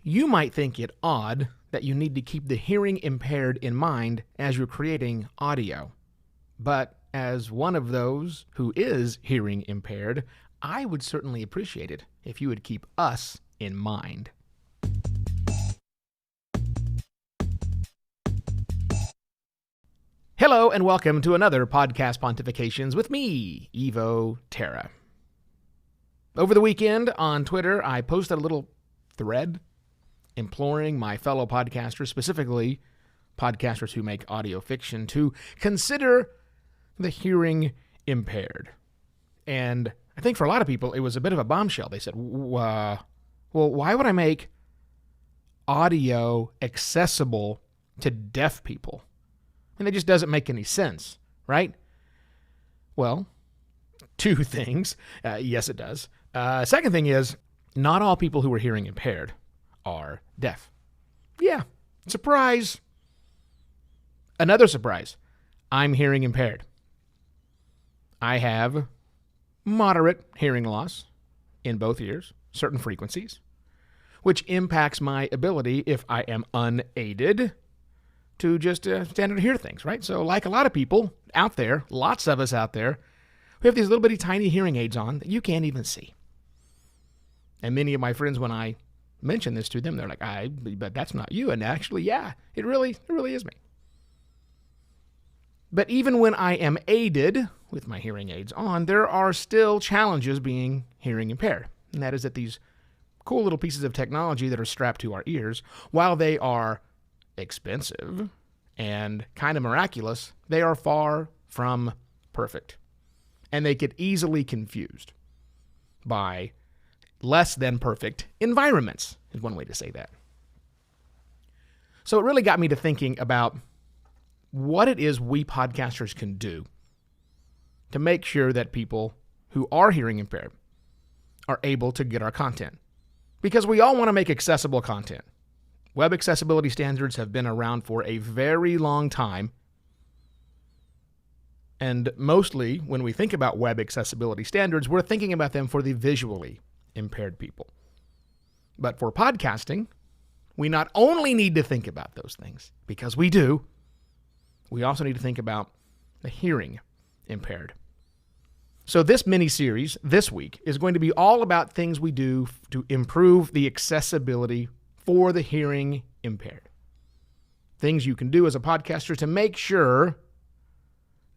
You might think it odd that you need to keep the hearing impaired in mind as you're creating audio. But as one of those who is hearing impaired, I would certainly appreciate it if you would keep us in mind. Hello and welcome to another Podcast Pontifications with me, Evo Terra. Over the weekend on Twitter, I posted a little thread imploring my fellow podcasters, specifically podcasters who make audio fiction, to consider the hearing impaired. And I think for a lot of people, it was a bit of a bombshell. They said, well, why would I make audio accessible to deaf people? And it just doesn't make any sense, right? Well, two things. Yes, it does. Second thing is, not all people who are hearing impaired are deaf. Yeah, surprise. Another surprise. I'm hearing impaired. I have moderate hearing loss in both ears, certain frequencies, which impacts my ability, if I am unaided, to just stand and hear things, right? So like a lot of people out there, lots of us out there, we have these little bitty tiny hearing aids on that you can't even see. And many of my friends, when I mention this to them, they're like, but that's not you. And actually, yeah, it really is me. But even when I am aided with my hearing aids on, there are still challenges being hearing impaired. And that is that these cool little pieces of technology that are strapped to our ears, while they are expensive and kind of miraculous, they are far from perfect. And they get easily confused by less than perfect environments, is one way to say that. So it really got me to thinking about what it is we podcasters can do to make sure that people who are hearing impaired are able to get our content. Because we all want to make accessible content. Web accessibility standards have been around for a very long time. And mostly, when we think about web accessibility standards, we're thinking about them for the visually impaired people. But for podcasting, we not only need to think about those things, because we do, we also need to think about the hearing impaired. So this mini-series this week is going to be all about things we do to improve the accessibility for the hearing impaired. Things you can do as a podcaster to make sure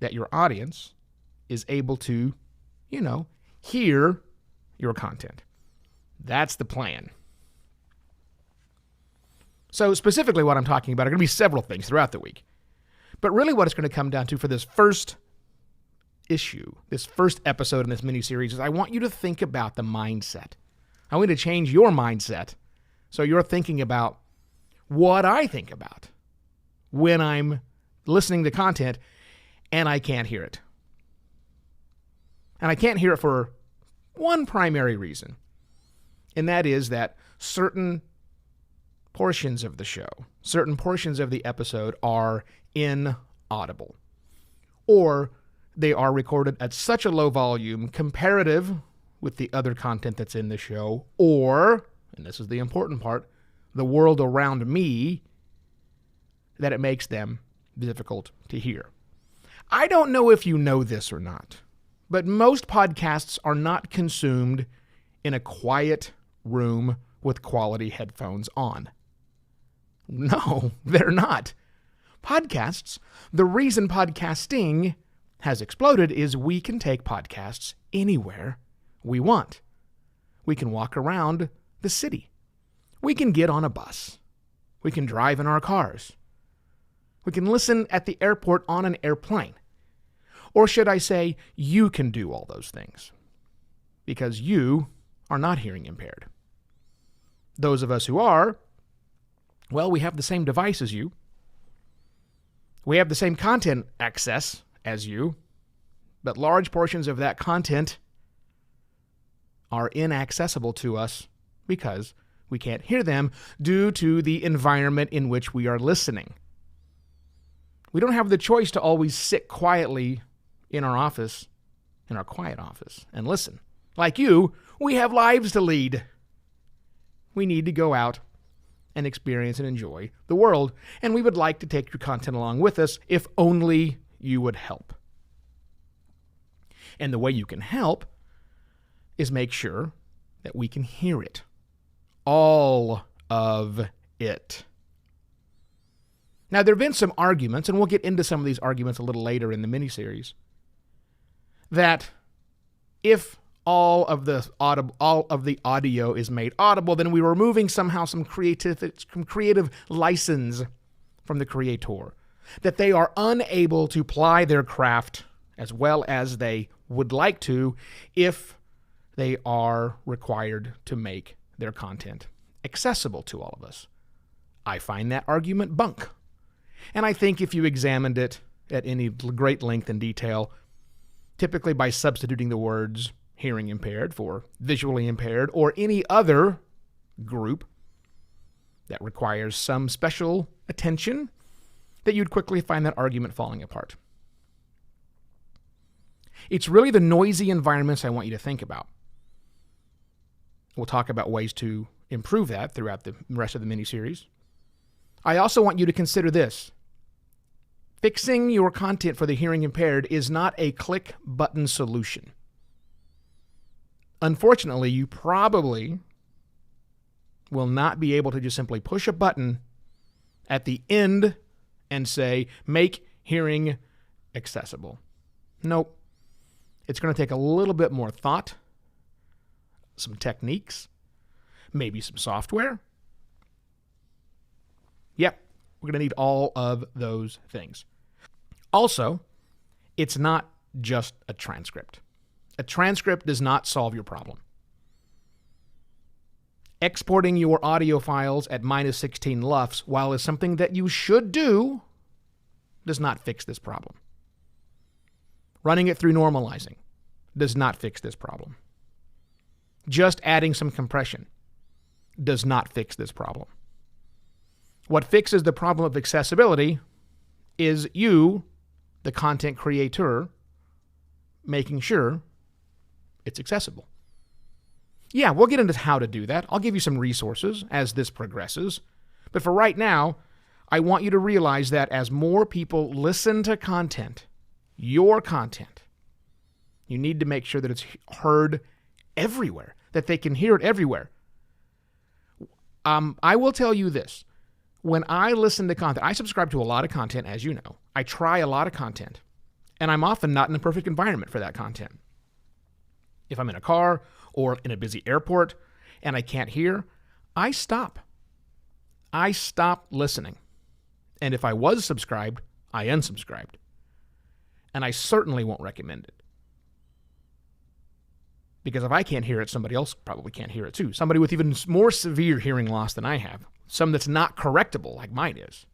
that your audience is able to, hear your content. That's the plan. So specifically what I'm talking about are going to be several things throughout the week. But really what it's going to come down to for this first issue, this first episode in this mini-series, is I want you to think about the mindset. I want you to change your mindset so you're thinking about what I think about when I'm listening to content and I can't hear it. And I can't hear it for one primary reason, and that is that certain portions of the show, certain portions of the episode are inaudible, or they are recorded at such a low volume comparative with the other content that's in the show, or, and this is the important part, the world around me, that it makes them difficult to hear. I don't know if you know this or not, but most podcasts are not consumed in a quiet room with quality headphones on. No, they're not. Podcasts, the reason podcasting has exploded is we can take podcasts anywhere we want. We can walk around the city. We can get on a bus. We can drive in our cars. We can listen at the airport on an airplane. Or should I say, you can do all those things because you are not hearing impaired. Those of us who are, well, we have the same device as you. We have the same content access as you, but large portions of that content are inaccessible to us because we can't hear them due to the environment in which we are listening. We don't have the choice to always sit quietly in our office, in our quiet office, and listen. Like you, we have lives to lead. We need to go out and experience and enjoy the world. And we would like to take your content along with us if only you would help. And the way you can help is make sure that we can hear it. All of it. Now, there have been some arguments, and we'll get into some of these arguments a little later in the miniseries, that if all of the audio is made audible, then we were removing somehow some creative license from the creator, that they are unable to ply their craft as well as they would like to if they are required to make their content accessible to all of us. I find that argument bunk. And I think if you examined it at any great length and detail, typically by substituting the words hearing impaired for visually impaired or any other group that requires some special attention, that you'd quickly find that argument falling apart. It's really the noisy environments I want you to think about. We'll talk about ways to improve that throughout the rest of the miniseries. I also want you to consider this. Fixing your content for the hearing impaired is not a click button solution. Unfortunately, you probably will not be able to just simply push a button at the end and say, make hearing accessible. Nope. It's going to take a little bit more thought, some techniques, maybe some software. Yep, we're going to need all of those things. Also, it's not just a transcript. A transcript does not solve your problem. Exporting your audio files at -16 LUFS, while is something that you should do, does not fix this problem. Running it through normalizing does not fix this problem. Just adding some compression does not fix this problem. What fixes the problem of accessibility is you, the content creator, making sure it's accessible. Yeah, we'll get into how to do that. I'll give you some resources as this progresses. But for right now, I want you to realize that as more people listen to content, your content, you need to make sure that it's heard everywhere, that they can hear it everywhere. I will tell you this. When I listen to content, I subscribe to a lot of content, as you know. I try a lot of content, and I'm often not in a perfect environment for that content. If I'm in a car or in a busy airport and I can't hear, I stop. I stop listening. And if I was subscribed, I unsubscribed. And I certainly won't recommend it. Because if I can't hear it, somebody else probably can't hear it too. Somebody with even more severe hearing loss than I have. Some that's not correctable like mine is.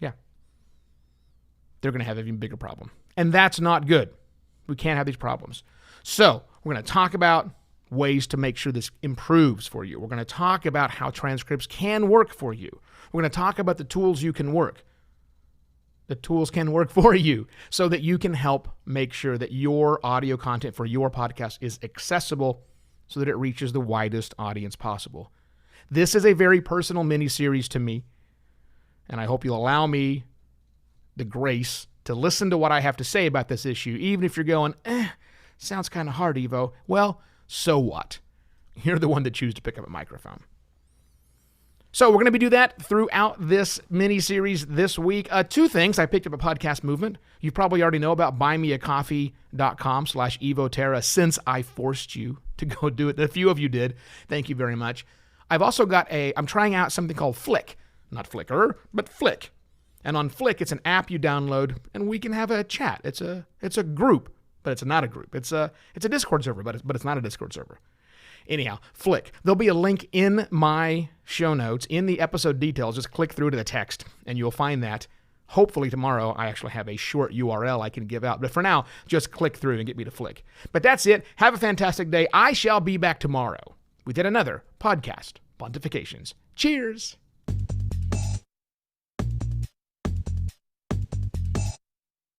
Yeah. They're going to have an even bigger problem. And that's not good. We can't have these problems. So we're going to talk about ways to make sure this improves for you. We're going to talk about how transcripts can work for you. We're going to talk about the tools you can work. The tools can work for you so that you can help make sure that your audio content for your podcast is accessible so that it reaches the widest audience possible. This is a very personal mini-series to me, and I hope you'll allow me the grace to listen to what I have to say about this issue, even if you're going, sounds kind of hard, Evo. Well, so what? You're the one that chooses to pick up a microphone. So we're going to do that throughout this mini-series this week. Two things. I picked up a podcast movement. You probably already know about buymeacoffee.com/evoterra since I forced you to go do it. A few of you did. Thank you very much. I've also got I'm trying out something called Flick. Not Flickr, but Flick. And on Flick, it's an app you download, and we can have a chat. It's a group, but it's not a group. It's a Discord server, but it's not a Discord server. Anyhow, Flick. There'll be a link in my show notes, in the episode details. Just click through to the text, and you'll find that. Hopefully tomorrow I actually have a short URL I can give out. But for now, just click through and get me to Flick. But that's it. Have a fantastic day. I shall be back tomorrow with yet another podcast, Pontifications. Cheers.